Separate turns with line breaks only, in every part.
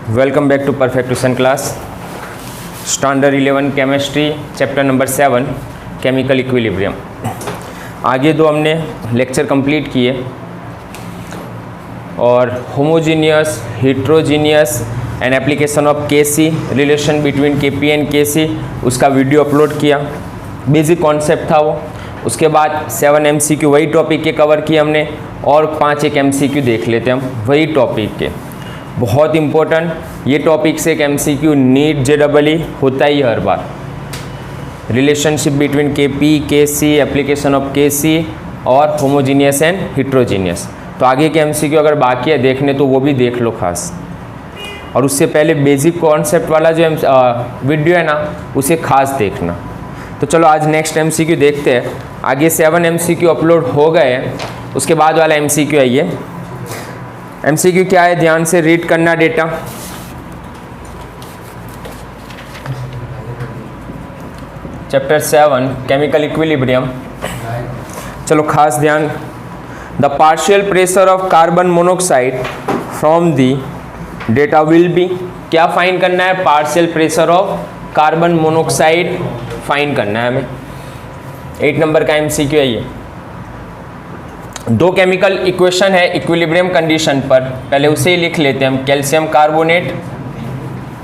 Welcome back to परफेक्टेशन class standard 11 chemistry chapter number 7 chemical equilibrium. आगे दो हमने लेक्चर कंप्लीट किए और homogeneous, heterogeneous and application of K C, relation between K P and K C, उसका video upload किया। Basic concept था वो। उसके बाद 7 MCQ वही टॉपिक के कवर किए हमने और 5 एक MCQ देख लेते हैं हम वही टॉपिक के। बहुत इम्पोर्टेंट ये टॉपिक से एक MCQ नीट JEE होता ही हर बार। Relationship between K P, K C, application of K C और होमोजीनियस एंड हेट्रोजीनियस। तो आगे के MCQ अगर बाकी है देखने तो वो भी देख लो खास। और उससे पहले बेसिक कॉन्सेप्ट वाला जो वीडियो है ना उसे खास देखना। तो चलो आज नेक्स्ट MCQ देखते हैं। आगे 7 MCQ अपलोड हो गए हैं, उसके बाद वाला MCQ आइए। MCQ क्या है, ध्यान से रीड करना डेटा। Chapter 7 chemical equilibrium. चलो खास ध्यान। The partial pressure of carbon monoxide from the data will be, क्या फाइंड करना है? Partial pressure of carbon monoxide find करना है हमें। 8 नंबर का MCQ है ये। दो केमिकल इक्वेशन है इक्विलिब्रियम कंडीशन पर, पहले उसे ही लिख लेते हैं हम। कैल्शियम कार्बोनेट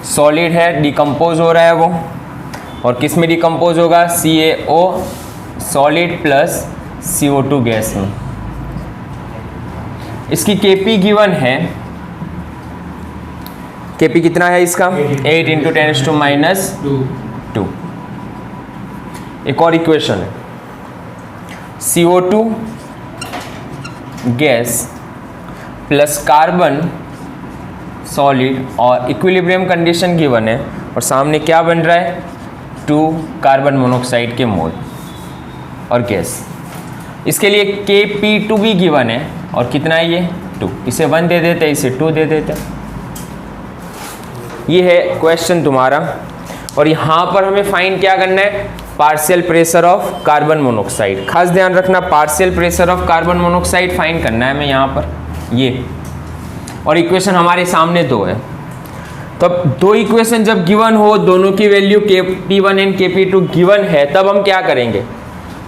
सॉलिड है, डिकम्पोज हो रहा है वो, और किस में डिकम्पोज होगा? CaO solid plus CO2 gas में। इसकी Kp गिवन है। Kp कितना है इसका? 8 × 10⁻²। एक और इक्वेशन है CO2 gas plus carbon solid और इक्विलिब्रियम कंडीशन गिवन है, और सामने क्या बन रहा है? 2 कार्बन मोनोक्साइड के मोल और गैस। इसके लिए Kp2 भी गिवन है, और कितना है ये? 2। इसे 1 दे देते हैं, इसे 2 दे देते हैं। ये है क्वेश्चन तुम्हारा, और यहाँ पर हमें फाइंड क्या करना है? Partial pressure of carbon monoxide. खास ध्यान रखना, partial pressure of carbon monoxide find करना है हमें यहाँ पर ये। और इक्वेशन हमारे सामने दो है। तो अब दो इक्वेशन जब गिवन हो, दोनों की value Kp1 and Kp2 given है, तब हम क्या करेंगे?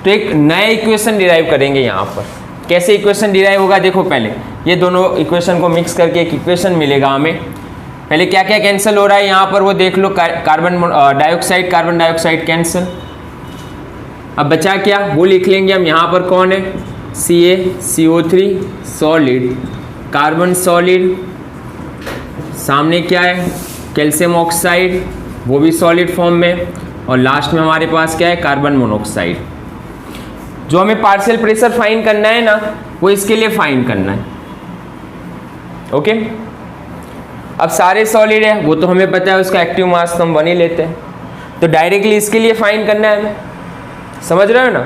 तो एक नया इक्वेशन डिराइव करेंगे यहाँ पर। कैसे इक्वेशन डिराइव होगा? देखो पहले ये दोनों इक्वेशन को मिक्स करके एक इक्वेशन मिलेगा हमें। पहले क्या क्या कैंसिल हो रहा है यहाँ पर वो देख लो। Carbon dioxide cancel. अब बचा क्या? वो लिख लेंगे हम। यहाँ पर कौन है? CaCO3 सॉलिड, कार्बन सॉलिड, सामने क्या है? कैल्शियम ऑक्साइड, वो भी सॉलिड फॉर्म में, और लास्ट में हमारे पास क्या है? Carbon monoxide. जो हमें पार्शियल प्रेशर फाइंड करना है ना, वो इसके लिए फाइंड करना है। ओके। अब सारे सॉलिड है, वो तो हमें पता है, उसका एक्टिव मास तो हम 1 ही लेते हैं। तो डायरेक्टली इसके लिए फाइंड करना है हमें। समझ रहे हो ना?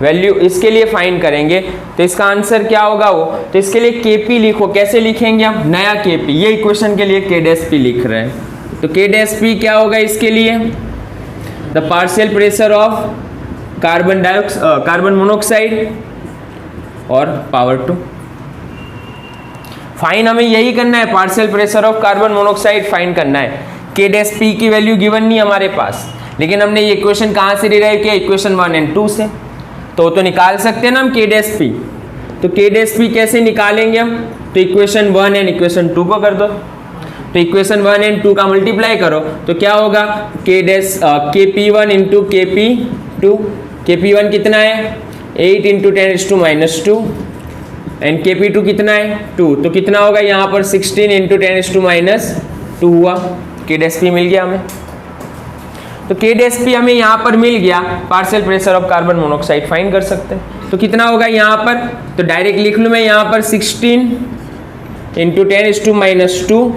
वैल्यू इसके लिए फाइंड करेंगे तो इसका आंसर क्या होगा वो? तो इसके लिए Kp लिखो। कैसे लिखेंगे हम? नया Kp। ये इक्वेशन के लिए K' लिख रहे हैं। तो K' क्या होगा इसके लिए? The partial pressure of carbon monoxide और पावर 2। फाइन हमें यही करना है, partial pressure of carbon monoxide find करना है। K' की वैल्यू गिवन नहीं हमारे पास, लेकिन हमने ये इक्वेशन कहाँ से डिराइव किया? इक्वेशन 1 और 2 से। तो निकाल सकते हैं ना हम K'। तो K' कैसे निकालेंगे हम? तो इक्वेशन 1 एंड इक्वेशन 2 को कर दो। तो इक्वेशन 1 एंड 2 का मल्टीप्लाई करो तो क्या होगा? Kp1 × Kp2। Kp1 कितना है? 8 × 10⁻²। एंड Kp2 कितना है? 2। तो कितना होगा यहाँ पर? 16 × 10⁻² हुआ। K' मिल गया हमें। तो K' हमें यहाँ पर मिल गया। Partial pressure of carbon monoxide find कर सकते हैं। तो कितना होगा यहाँ पर? तो डायरेक्ट लिख लूँ मैं यहाँ पर 16 × 10⁻²,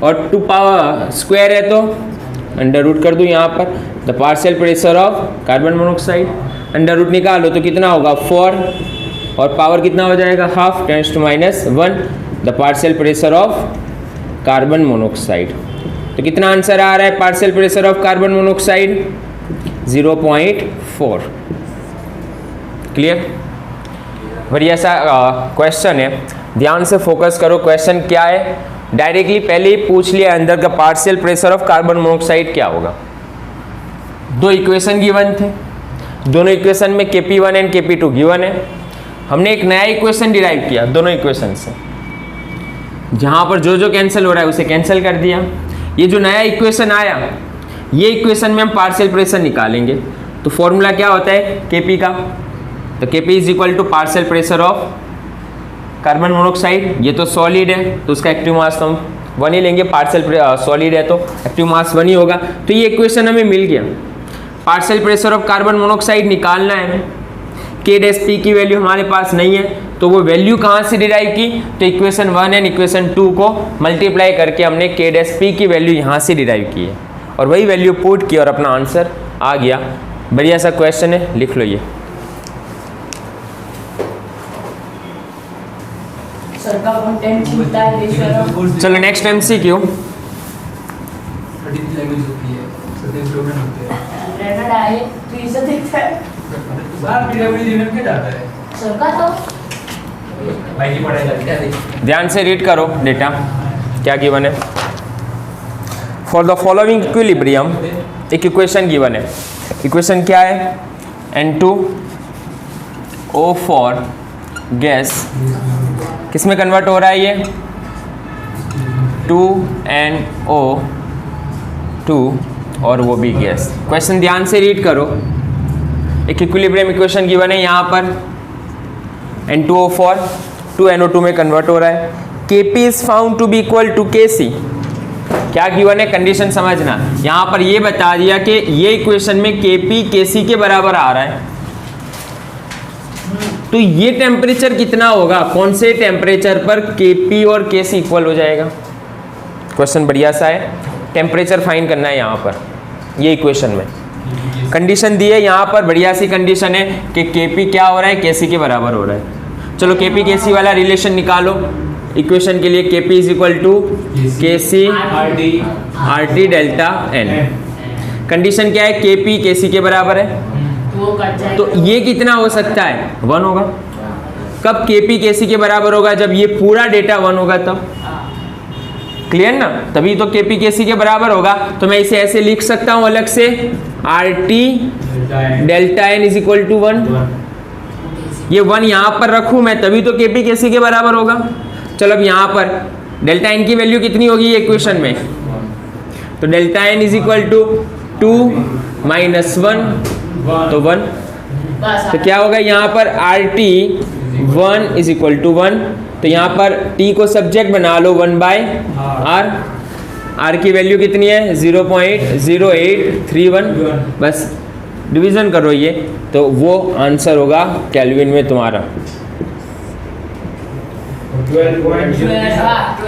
और 2 पावर स्क्वायर है तो अंडर रूट कर दूँ यहाँ पर। The partial pressure of carbon monoxide, under root निकालो तो कितना होगा? 4, और पावर कितना हो जाएगा? Half, 10⁻1। The partial pressure of carbon monoxide. तो कितना आंसर आ रहा है? Partial pressure of carbon monoxide 0.4। Clear? बढ़िया सा क्वेश्चन है, ध्यान से फोकस करो। क्वेश्चन क्या है, डायरेक्टली पहले ही पूछ लिया अंदर का partial pressure of carbon monoxide क्या होगा। दो इक्वेशन गिवन थे, दोनों इक्वेशन में Kp1 एंड Kp2 गिवन है। हमने एक नया इक्वेशन डिराइव किया दोनों इक्वेशन से, जहां पर जो जो कैंसिल हो रहा है उसे कैंसिल कर दिया। ये जो नया इक्वेशन आया, ये इक्वेशन में हम पार्शियल प्रेशर निकालेंगे। तो फॉर्मूला क्या होता है Kp का, तो Kp is equal to partial pressure of carbon monoxide. ये तो सॉलिड है तो उसका एक्टिव मास तो हम 1 ही लेंगे, पार्शियल सॉलिड है तो एक्टिव मास 1 ही होगा। तो ये इक्वेशन हमें मिल गया। Partial pressure of carbon monoxide निकालना है हमें। K' की वैल्यू हमारे पास नहीं है, तो वो वैल्यू कहाँ से डिराइव की, तो इक्वेशन 1 एंड इक्वेशन 2 को मल्टीप्लाई करके हमने K' की वैल्यू यहाँ से डिराइव की है और वही वैल्यू पुट की और अपना आंसर आ गया। बढ़िया सा क्वेश्चन है, लिख लो ये। चलो नेक्स्ट MCQ। ध्यान से रीड करो डेटा क्या गिवन है। फॉर द फॉलोइंग इक्विलिब्रियम एक इक्वेशन गिवन है। इक्वेशन क्या है, N2O4 गैस किस में कन्वर्ट हो रहा है, ये 2NO2 और वो भी गैस। क्वेश्चन ध्यान से रीड करो। एक इक्विलिब्रियम इक्वेशन गिवन है, यहाँ पर N2O4 2NO2 में कन्वर्ट हो रहा है। Kp is found to be equal to Kc। क्या गिवन है, कंडीशन समझना। यहाँ पर ये बता दिया कि ये इक्वेशन में Kp Kc के बराबर आ रहा है, तो ये टेम्परेचर कितना होगा, कौन से टेम्परेचर पर Kp और Kc इक्वल हो जाएगा। क्वेश्चन बढ़िया सा है, टेम्परेचर फाइंड करना है यहाँ पर। ये इक्वेशन में कंडीशन दी है, यहाँ पर बढ़िया सी कंडीशन है कि Kp क्या हो रहा है, Kc के बराबर हो रहा है। चलो Kp Kc वाला रिलेशन निकालो इक्वेशन के लिए। Kp is equal to Kc RT delta N। Condition क्या है, Kp Kc के बराबर है, तो ये कितना हो सकता है, 1 होगा। कब Kp Kc के बराबर होगा, जब ये पूरा डेटा 1 होगा तब। क्लियर ना, तभी तो Kp Kc के बराबर होगा। तो मैं इसे ऐसे लिख सकता हूं अलग से, RT delta N is equal to 1। ये 1 यहाँ पर रखूं मैं, तभी तो Kp Kc के बराबर होगा। चलो अब यहाँ पर डेल्टा N की वैल्यू कितनी होगी ये इक्वेशन में, तो delta N is equal to 2 minus 1 तो 1। तो क्या होगा यहाँ पर RT 1 इज इक्वल टू 1। तो यहाँ पर T को सब्जेक्ट बना लो 1/R। R की वैल्यू कितनी है, 0.0831। बस डिवीजन करो ये, तो वो आंसर होगा केल्विन में तुम्हारा।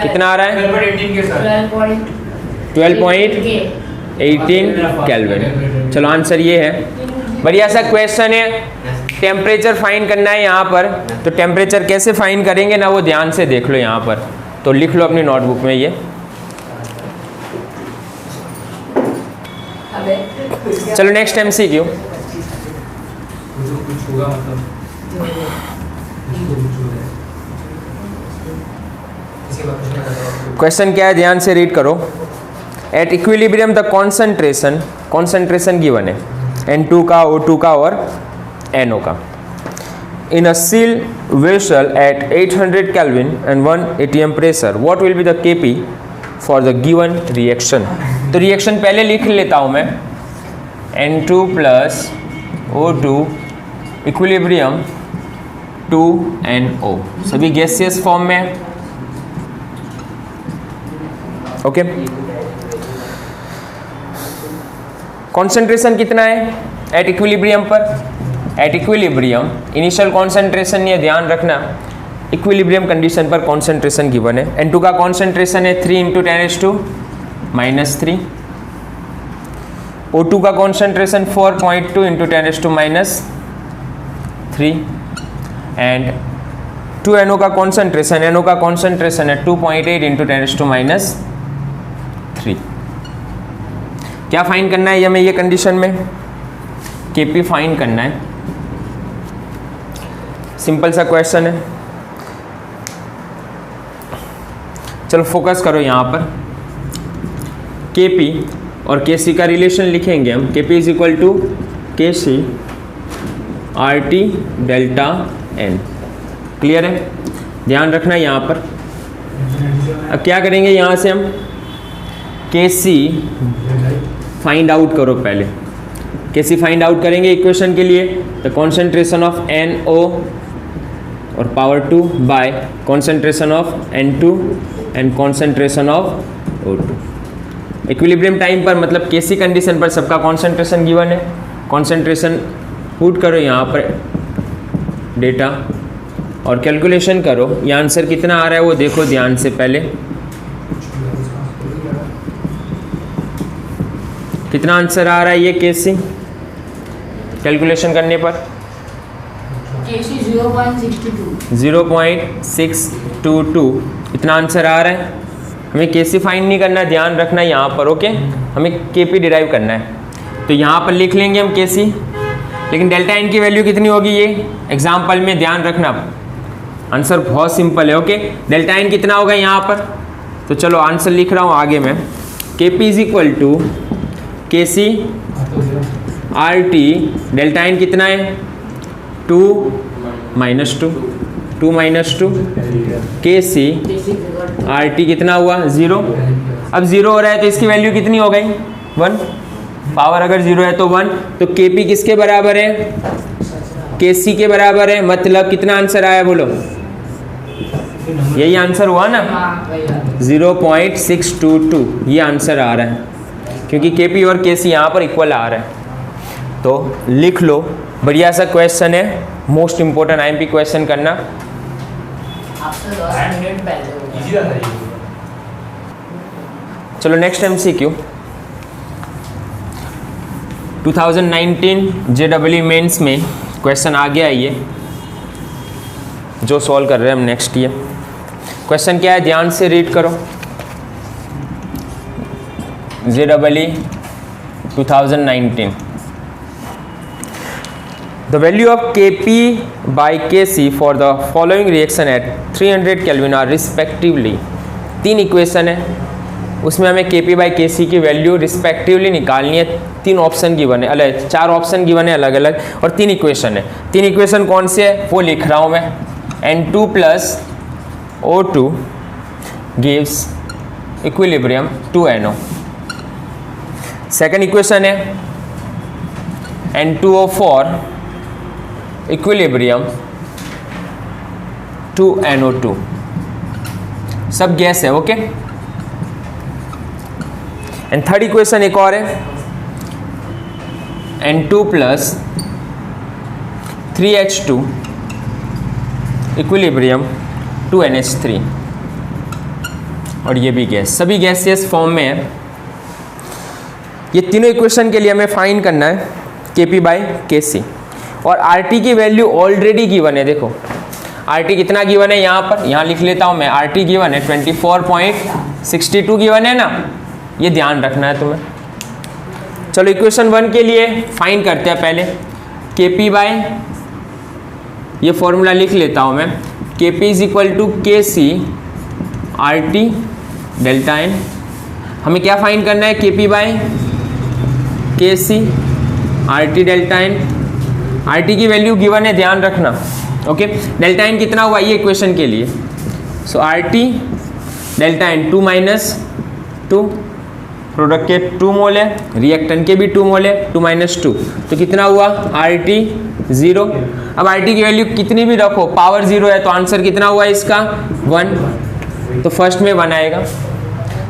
कितना आ रहा है, 12.18 केल्विन। चलो आंसर ये है। बढ़िया सा क्वेश्चन है, टेम्परेचर फाइंड करना है यहाँ पर। तो टेम्परेचर कैसे फाइंड करेंगे ना, वो ध्यान से देख लो यहाँ पर। तो लिख लो अपनी नोटबुक में ये। चलो नेक्स्ट MCQ। क्वेश्चन क्या है, ध्यान से रीड करो। At equilibrium the concentration given है, N2 का, O2 का और NO का। In a seal vessel at 800 Kelvin and 1 atm pressure, what will be the Kp for the given reaction? तो रिएक्शन पहले लिख लेता हूँ मैं, N2 plus O2 equilibrium 2NO, सभी गैसियस फॉर्म में है। ओके, कॉन्सेंट्रेशन कितना है एट इक्विलिब्रियम पर, एट इक्विलिब्रियम इनिशियल कॉन्सेंट्रेशन, ये ध्यान रखना, इक्विलिब्रियम कंडीशन पर कॉन्सेंट्रेशन गिवन है। N2 का कॉन्सेंट्रेशन है 3 × 10⁻⁻3। O2 का कॉन्सेंट्रेशन 4.2 × 10⁻3 एंड 2NO का कॉन्सेंट्रेशन, NO का कॉन्सेंट्रेशन है 2.8 × 10⁻3। क्या फाइंड करना है हमें ये कंडीशन में, Kp फाइंड करना है। सिंपल सा क्वेश्चन है। चलो फोकस करो यहाँ पर। केपी और केसी का रिलेशन लिखेंगे हम। KP is equal to KC R T delta N. Clear है? ध्यान रखना यहाँ पर। अब क्या करेंगे, यहाँ से हम केसी फाइंड आउट करो पहले। केसी फाइंड आउट करेंगे इक्वेशन के लिए, तो कॉन्सेंट्रेशन ऑफ NO और power 2 bye concentration of N2 and concentration of O2। Equilibrium time पर मतलब केसी कंडीशन पर सबका कॉन्सेंट्रेशन गिवन है। कॉन्सेंट्रेशन पुट करो यहाँ पर डेटा और कैलकुलेशन करो। ये आंसर कितना आ रहा है वो देखो ध्यान से पहले। कितना आंसर आ रहा है ये केसी कैलकुलेशन करने पर?
केसी 0.62
0.622 इतना आंसर आ रहा है। हमें केसी फाइंड नहीं करना, ध्यान रखना यहाँ पर। ओके, हमें केपी डिराइव करना है। तो यहाँ पर लिख लेंगे हम केसी, लेकिन डेल्टा एन की वैल्यू कितनी होगी ये एग्जाम्पल में ध्यान रखना। आंसर बहुत सिंपल है। ओके, डेल्टा एन कितना होगा यहाँ पर? तो चलो आंसर लिख रहा हूँ आगे मैं। KP is equal to KC R T, delta N कितना है 2 - 2, 2 - 2 के सी आर टी कितना हुआ 0। अब 0 हो रहा है तो इसकी वैल्यू कितनी हो गई 1। पावर अगर 0 है तो 1, तो के पी किसके बराबर है? के सी के बराबर है। मतलब कितना आंसर आया बोलो? यही आंसर हुआ ना, 0.622 ये आंसर आ रहा है, क्योंकि के पी और के सी यहाँ पर इक्वल आ रहा है। तो लिख लो, बढ़िया सा क्वेश्चन है, मोस्ट इंपॉर्टेंट आईएमपी क्वेश्चन करना। चलो नेक्स्ट एमसीक्यू 2019 जेडब्ल्यू मेंस में क्वेश्चन आ गया ये जो सॉल्व कर रहे हैं हम नेक्स्ट। ये क्वेश्चन क्या है ध्यान से रीड करो। JW 2019 The value of Kp by Kc for the following reaction at 300 Kelvin are respectively। 3 equation है, उसमें हमें Kp by Kc की वैल्यू रिस्पेक्टिवली निकालनी है। 3 ऑप्शन गिवन है, अलग 4 ऑप्शन गिवन है अलग अलग, और 3 इक्वेशन है। 3 इक्वेशन कौन से है वो लिख रहा हूँ मैं। N2 plus O2 gives equilibrium 2NO। Second equation है N2O4 इक्विलिब्रियम 2NO2। सब गैस है। ओके, एंड थर्ड इक्वेशन एक और है N2 plus 3H2 equilibrium 2NH3, और ये भी गैस, सभी गैसियस फॉर्म में है। ये तीनों इक्वेशन के लिए हमें फाइंड करना है Kp बाई Kc, और RT की वैल्यू ऑलरेडी गिवन है। देखो RT कितना गिवन है यहाँ पर, यहाँ लिख लेता हूँ मैं। RT गिवन है 24.62 गिवन है ना, ये ध्यान रखना है तुम्हें। चलो इक्वेशन 1 के लिए फाइंड करते हैं पहले Kp बाय, ये फॉर्मूला लिख लेता हूँ मैं। Kp is equal to Kc RT delta N. हमें क्या फाइंड करना है? Kp by Kc RT delta N. RT की वैल्यू गिवन है, ध्यान रखना। ओके, डेल्टा एन कितना हुआ ये इक्वेशन के लिए? सो RT डेल्टा एन 2 - 2, प्रोडक्ट के 2 मोल है, रिएक्टेंट के भी 2 मोल है, 2 - 2, तो कितना हुआ RT 0। अब RT की वैल्यू कितनी भी रखो, पावर 0 है, तो आंसर कितना हुआ इसका 1, तो फर्स्ट में 1 आएगा।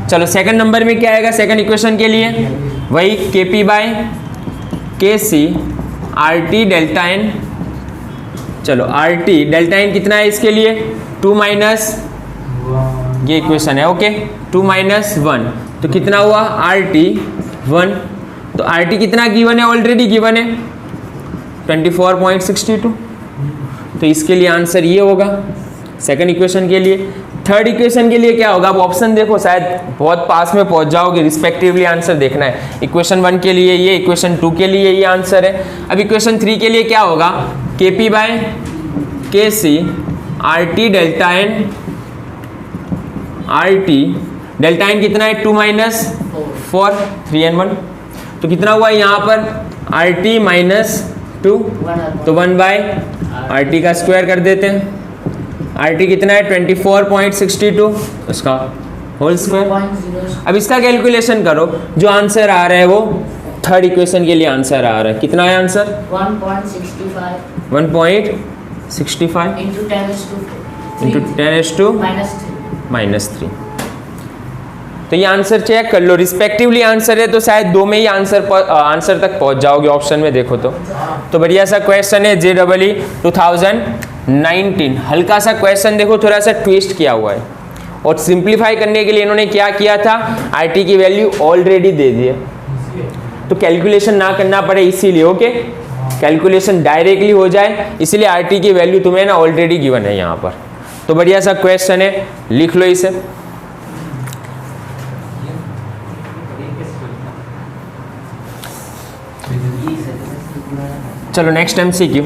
चलो सेकंड नंबर में क्या आएगा? सेकंड इक्वेशन के लिए वही Kp by Kc RT delta N. चलो RT डेल्टा एन कितना है इसके लिए 2 - ये इक्वेशन है। ओके, 2 - 1, तो कितना हुआ RT 1। तो RT कितना गिवन है? ऑलरेडी गिवन है 24.62, तो इसके लिए आंसर ये होगा सेकंड इक्वेशन के लिए। थर्ड इक्वेशन के लिए क्या होगा? अब ऑप्शन देखो, शायद बहुत पास में पहुंच जाओगे, रिस्पेक्टिवली आंसर देखना है। इक्वेशन 1 के लिए ये, इक्वेशन 2 के लिए ये आंसर है। अब इक्वेशन 3 के लिए क्या होगा? Kp by K C R T delta N, R T delta N कितना है 2 माइनस 4 3n1, तो कितना हुआ यहाँ पर आर टी माइनस 2, तो 1 बाय आर टी का स्क्वायर कर देते हैं। आर टी कितना है 24.62, उसका होल स्क्वायर। अब इसका कैलकुलेशन करो, जो आंसर आ रहा है वो थर्ड इक्वेशन के लिए आंसर आ रहा है। कितना है आंसर 1.65 इंटू 10⁻² -3। तो ये आंसर चेक कर लो, रिस्पेक्टिवली आंसर है तो शायद 2 में ही आंसर तक पहुंच जाओगे ऑप्शन में देखो तो बढ़िया सा क्वेश्चन है JEE 2019। हल्का सा क्वेश्चन देखो, थोड़ा सा ट्विस्ट किया हुआ है, और सिंप्लीफाई करने के लिए इन्होंने क्या किया था, आरटी की वैल्यू ऑलरेडी दे दी है, तो कैलकुलेशन ना करना पड़े इसीलिए। ओके, कैलकुलेशन डायरेक्टली हो जाए इसलिए आरटी की वैल्यू तुम्हें ना ऑलरेडी गिवन है यहाँ पर। तो बढ़िया सा क्वेश्चन है, लिख लो इसे। चलो नेक्स्ट MCQ।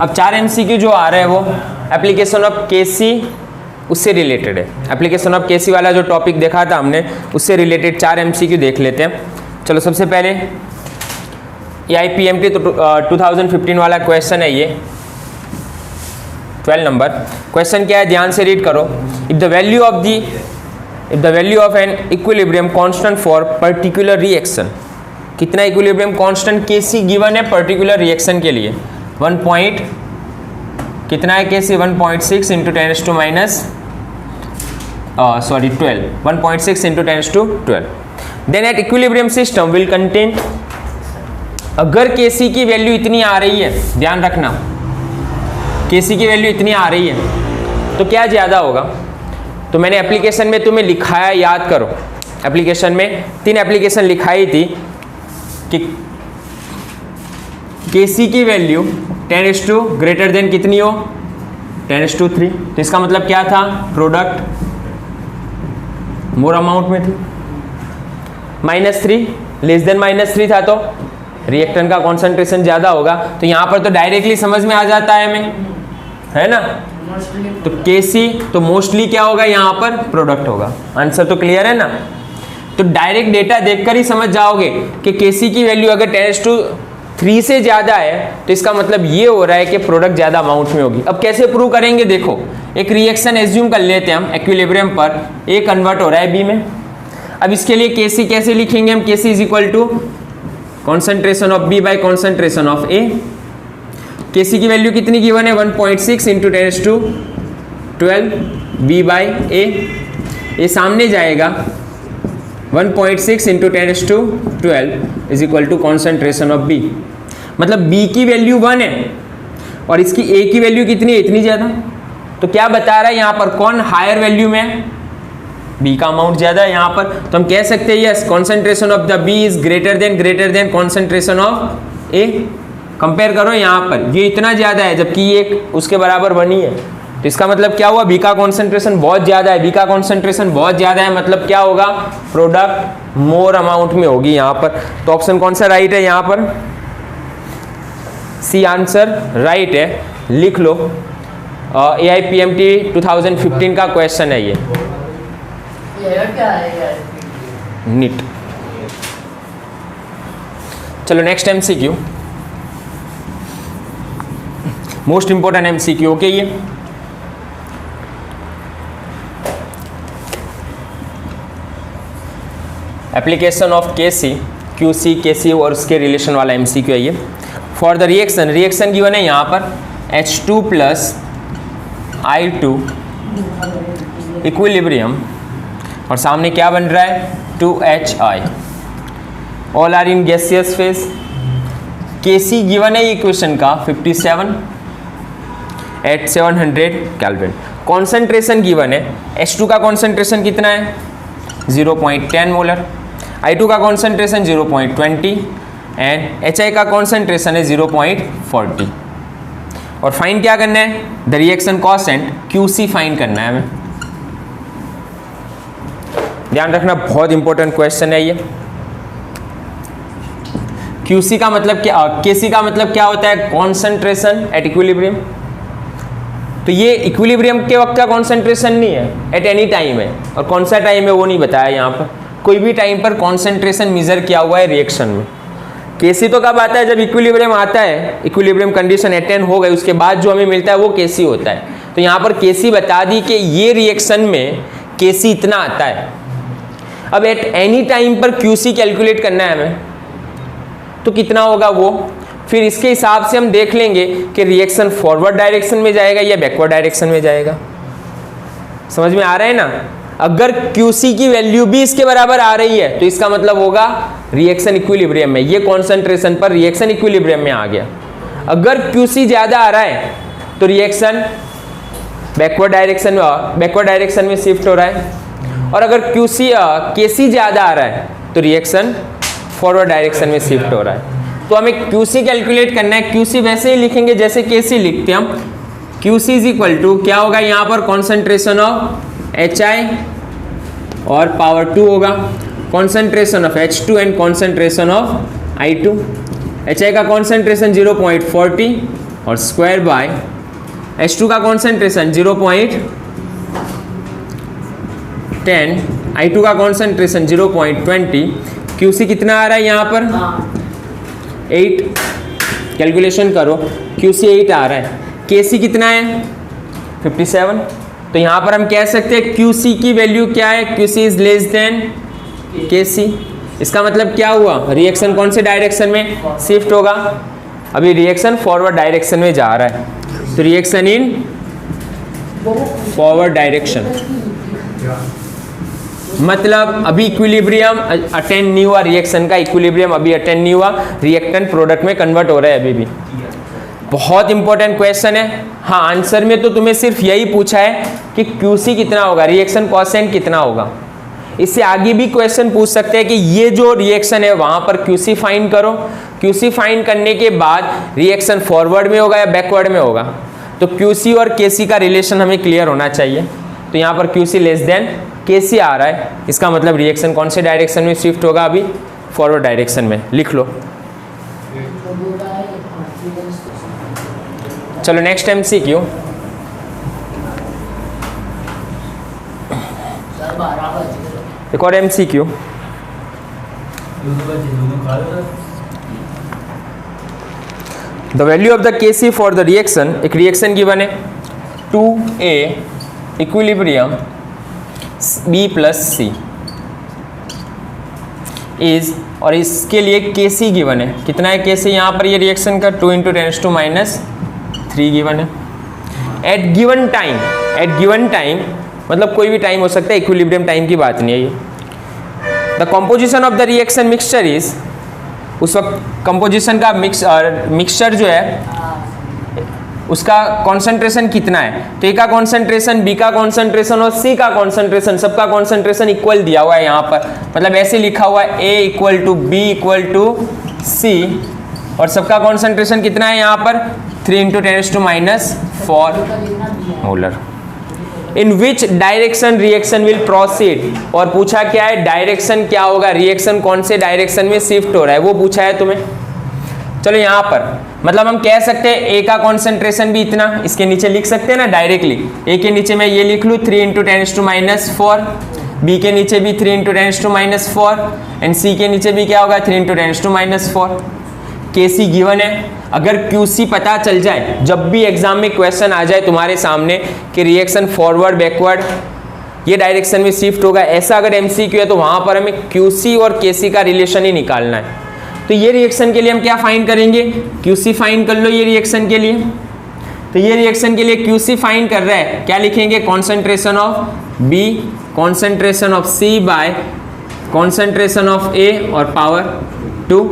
अब 4 MCQ जो आ रहा है वो एप्लीकेशन ऑफ केसी उससे रिलेटेड है। एप्लीकेशन ऑफ केसी वाला जो टॉपिक देखा था हमने उससे रिलेटेड 4 MCQ देख लेते हैं। चलो सबसे पहले AIPMT 2015 वाला क्वेश्चन है ये 12 नंबर। क्वेश्चन क्या है, ध्यान से रीड करो। If the value of an equilibrium constant for particular reaction, कितना इक्विलिब्रियम कांस्टेंट केसी गिवन है पर्टिकुलर रिएक्शन के लिए, 1 पॉइंट कितना है KC 1.6 into 10⁻² sorry 12 1.6 into 10⁻²। Then at equilibrium system will contain, अगर केसी की वैल्यू इतनी आ रही है, ध्यान रखना केसी की वैल्यू इतनी आ रही है तो क्या ज़्यादा होगा। तो मैंने एप्लीकेशन में तुम्हें लिखाया, याद करो, एप्लीकेशन में 3 एप्लीकेशन लिखाई थी कि केसी की वैल्यू 10⁻ग्रेटर देन कितनी हो 10⁻3, तो इसका मतलब क्या था, प्रोडक्ट मोर अमाउंट में थी। -3 लेस देन -3 था तो रिएक्टेंट का कॉन्सेंट्रेशन ज़्यादा होगा। तो यहाँ पर तो डायरेक्टली समझ में आ जाता है हमें, है ना। तो केसी तो मोस्टली क्या होगा यहाँ पर, प्रोडक्ट होगा। आंसर तो क्लियर है ना। तो डायरेक्ट डेटा देखकर ही समझ जाओगे कि केसी की वैल्यू अगर 10⁻3 से ज़्यादा है तो इसका मतलब ये हो रहा है कि प्रोडक्ट ज़्यादा अमाउंट में होगी। अब कैसे प्रूव करेंगे, देखो एक रिएक्शन एज्यूम कर लेते हैं हम एक्विलिब्रियम पर, ए कन्वर्ट हो रहा है बी में। अब इसके लिए केसी कैसे लिखेंगे हम, K C is equal to concentration of B by concentration of A. K C की वैल्यू कितनी गिवन है 1.6 इंटू 10⁻12 बी बाई ए। ये सामने जाएगा 1.6 into 10⁻12 is equal to concentration of B. मतलब बी की वैल्यू 1 है और इसकी ए की वैल्यू कितनी है, इतनी ज़्यादा। तो क्या बता रहा है यहाँ पर, कौन हायर वैल्यू में है, बी का अमाउंट ज़्यादा है यहाँ पर। तो हम कह सकते हैं yes concentration of the B is greater than concentration of A. Compare करो यहाँ पर, ये इतना ज़्यादा है जबकि ये उसके बराबर 1 ही है। तो इसका मतलब क्या हुआ, बी का कॉन्सेंट्रेशन बहुत ज़्यादा है। बी का कॉन्सेंट्रेशन बहुत ज़्यादा है मतलब क्या होगा, प्रोडक्ट मोर अमाउंट में होगी यहाँ पर। तो ऑप्शन कौन सा राइट है यहाँ पर, सी आंसर राइट है। लिख लो, AIPMT 2015 का क्वेश्चन है ये नीट। चलो next MCQ, most important MCQ okay. ये एप्लीकेशन ऑफ केसी, QC केसी और उसके रिलेशन वाला MCQ है ये। फॉर द रिएक्शन गिवन है यहाँ पर H2 प्लस I2 इक्विलिब्रियम, और सामने क्या बन रहा है 2HI, all are in gaseous phase. KC given है इक्वेशन का 57 एट 700 केल्विन। कॉन्सेंट्रेशन गिवन है, H2 का कॉन्सेंट्रेशन कितना है 0.10 मोलर, I2 का कॉन्सेंट्रेशन 0.20 एंड HI का कॉन्सेंट्रेशन है 0.40। और फाइंड क्या करना है, the reaction constant QC find करना है हमें। ध्यान रखना बहुत इंपॉर्टेंट क्वेश्चन है ये। QC का मतलब क्या, KC का मतलब क्या होता है, कॉन्सेंट्रेशन एट इक्विलिब्रियम। तो ये इक्विलिब्रियम के वक्त का कॉन्सेंट्रेशन नहीं है, एट एनी टाइम है। और कौन सा टाइम है वो नहीं बताया यहाँ पर, कोई भी टाइम पर कॉन्सेंट्रेशन मेजर किया हुआ है रिएक्शन में। केसी तो कब आता है, जब इक्विलिब्रियम आता है, इक्विलिब्रियम कंडीशन अटेन हो गई, उसके बाद जो हमें मिलता है वो केसी होता है। तो यहाँ पर केसी बता दी कि ये रिएक्शन में केसी इतना आता है। अब एट एनी टाइम पर क्यूसी कैलकुलेट करना है हमें, तो कितना होगा वो, फिर इसके हिसाब से हम देख लेंगे कि रिएक्शन फॉरवर्ड डायरेक्शन में जाएगा या बैकवर्ड डायरेक्शन में जाएगा। समझ में आ रहा है ना। अगर QC की वैल्यू भी इसके बराबर आ रही है तो इसका मतलब होगा रिएक्शन इक्विलिब्रियम में, ये कॉन्सेंट्रेशन पर रिएक्शन इक्विलिब्रियम में आ गया। अगर QC ज्यादा आ रहा है तो रिएक्शन बैकवर्ड डायरेक्शन में शिफ्ट हो रहा है, और अगर KC ज्यादा आ रहा है तो रिएक्शन फॉरवर्ड डायरेक्शन में शिफ्ट हो रहा है। तो हमें QC कैलकुलेट करना है। QC वैसे ही लिखेंगे जैसे KC लिखते हैं हम। QC इज इक्वल टू क्या होगा यहाँ पर, कॉन्सेंट्रेशन ऑफ HI और पावर 2 होगा, concentration of H2 and concentration of I2। HI का कॉन्सेंट्रेशन 0.40 और स्क्वायर बाय H2 का कॉन्सेंट्रेशन 0.10, I2 का कॉन्सेंट्रेशन 0.20। QC कितना आ रहा है यहाँ पर, 8, कैलकुलेशन करो, QC 8 आ रहा है। KC कितना है, 57। तो यहाँ पर हम कह सकते हैं QC की वैल्यू क्या है, QC is less than KC। इसका मतलब क्या हुआ, रिएक्शन कौन से डायरेक्शन में शिफ्ट होगा, अभी रिएक्शन फॉरवर्ड डायरेक्शन में जा रहा है, तो रिएक्शन इन फॉरवर्ड डायरेक्शन। मतलब अभी इक्विलिब्रियम अटेंड नहीं हुआ, रिएक्शन का इक्विलिब्रियम अभी अटेंड नहीं हुआ, रिएक्टेंट प्रोडक्ट में कन्वर्ट हो रहा है अभी भी। बहुत इंपॉर्टेंट क्वेश्चन है। हाँ, आंसर में तो तुम्हें सिर्फ यही पूछा है कि QC कितना होगा, रिएक्शन कोएफिशिएंट कितना होगा। इससे आगे भी क्वेश्चन पूछ सकते हैं कि ये जो रिएक्शन है वहां पर QC फाइंड करो। QC फाइंड करने के बाद रिएक्शन फॉरवर्ड में होगा या बैकवर्ड में होगा, तो QC और KC का रिलेशन हमें क्लियर होना चाहिए। तो यहाँ पर QC लेस देन KC आ रहा है, इसका मतलब रिएक्शन कौन से डायरेक्शन में शिफ्ट होगा, अभी फॉरवर्ड डायरेक्शन में। लिख लो। चलो नेक्स्ट MCQ। एक और MCQ। The value of the KC for the reaction, एक रिएक्शन गिवन है 2A equilibrium B plus C is, और इसके लिए KC गिवन है। कितना है KC यहाँ पर, ये रिएक्शन का 2 × 10⁻³ गिवन है। एट गिवन टाइम मतलब कोई भी टाइम हो सकता है, इक्विलिब्रियम टाइम की बात नहीं है ये। The composition of the reaction mixture is, उस वक्त कंपोजिशन का मिक्सचर जो है उसका कॉन्सेंट्रेशन कितना है, तो A का कॉन्सेंट्रेशन, B का कॉन्सेंट्रेशन और C का कॉन्सेंट्रेशन, सबका कॉन्सेंट्रेशन इक्वल दिया हुआ है यहाँ पर। मतलब ऐसे लिखा हुआ है A equal to B equal to C, और सबका कॉन्सेंट्रेशन कितना है यहाँ पर, 3 × 10⁻⁴ molar. In which direction reaction will proceed, और पूछा क्या है, डायरेक्शन क्या होगा, रिएक्शन कौन से डायरेक्शन में शिफ्ट हो रहा है वो पूछा है तुम्हें। चलो यहाँ पर मतलब हम कह सकते हैं A का कॉन्सेंट्रेशन भी इतना, इसके नीचे लिख सकते हैं ना डायरेक्टली। A के नीचे मैं ये लिख लूँ 3 × 10⁻⁴, B के नीचे भी 3 × 10⁻⁴, एंड C के नीचे भी क्या होगा 3 × 10⁻⁴। KC गिवन है। अगर QC पता चल जाए, जब भी एग्जाम में क्वेश्चन आ जाए तुम्हारे सामने कि रिएक्शन फॉरवर्ड बैकवर्ड ये डायरेक्शन में शिफ्ट होगा, ऐसा अगर MCQ है, तो वहां पर हमें QC और KC का रिलेशन ही निकालना है। तो ये रिएक्शन के लिए हम क्या फाइंड करेंगे, QC फाइंड कर लो ये रिएक्शन के लिए। तो ये रिएक्शन के लिए QC फाइंड कर रहा है, क्या लिखेंगे, concentration of B concentration of C bye concentration of A और पावर 2।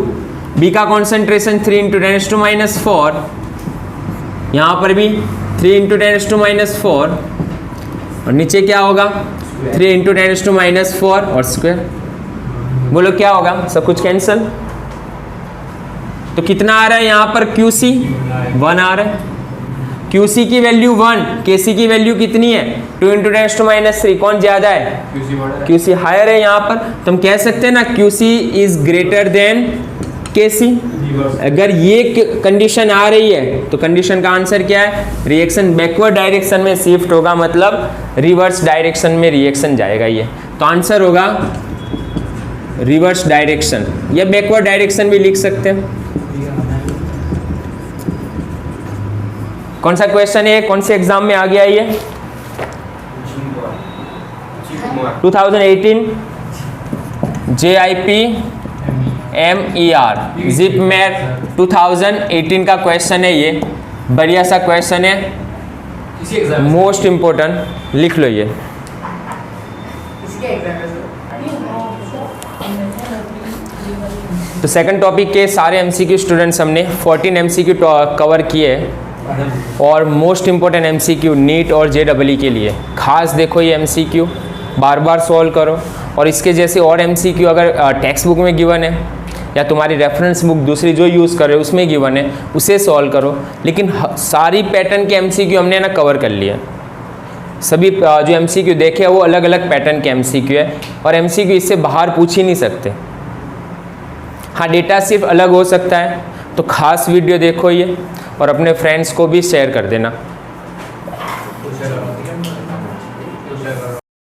B का कॉन्सेंट्रेशन 3 × 10⁻⁴, यहाँ पर भी 3 × 10⁻⁴, और नीचे क्या होगा 3 × 10⁻⁴ और स्क्वायर। बोलो क्या होगा, सब कुछ कैंसिल। तो कितना आ रहा है यहाँ पर, QC 1 आ रहा है। QC की वैल्यू 1, KC की वैल्यू कितनी है 2 × 10⁻�3, कौन ज्यादा है, QC हायर है यहाँ पर। तो हम कह सकते हैं ना QC इज ग्रेटर देन केसी। अगर ये कंडीशन आ रही है तो कंडीशन का आंसर क्या है, रिएक्शन बैकवर्ड डायरेक्शन में शिफ्ट होगा, मतलब रिवर्स डायरेक्शन में रिएक्शन जाएगा ये। तो आंसर होगा रिवर्स डायरेक्शन, या बैकवर्ड डायरेक्शन भी लिख सकते हैं। कौन सा क्वेश्चन है, कौन से एग्जाम में आ गया ये? 2018 JIP MER जिप मैट 2018 का क्वेश्चन है ये, बढ़िया सा क्वेश्चन है, मोस्ट इम्पोर्टेंट, लिख लो ये। तो सेकंड टॉपिक के सारे MCQ स्टूडेंट्स हमने 14 MCQ कवर किए, और मोस्ट इम्पोर्टेंट MCQ नीट और JEE के लिए खास देखो ये MCQ, बार बार सॉल्व करो। और इसके जैसे और MCQ अगर टेक्स्ट बुक में गिवन है या तुम्हारी रेफरेंस बुक दूसरी जो यूज़ कर रहे हो उसमें गिवन है, उसे सॉल्व करो। लेकिन सारी पैटर्न के MCQ हमने ना कवर कर लिया, सभी जो MCQ देखे वो अलग अलग पैटर्न के MCQ है, और MCQ इससे बाहर पूछ ही नहीं सकते। हाँ, डेटा सिर्फ अलग हो सकता है, तो खास वीडियो देखो ये, और अपने फ्रेंड्स को भी शेयर कर देना।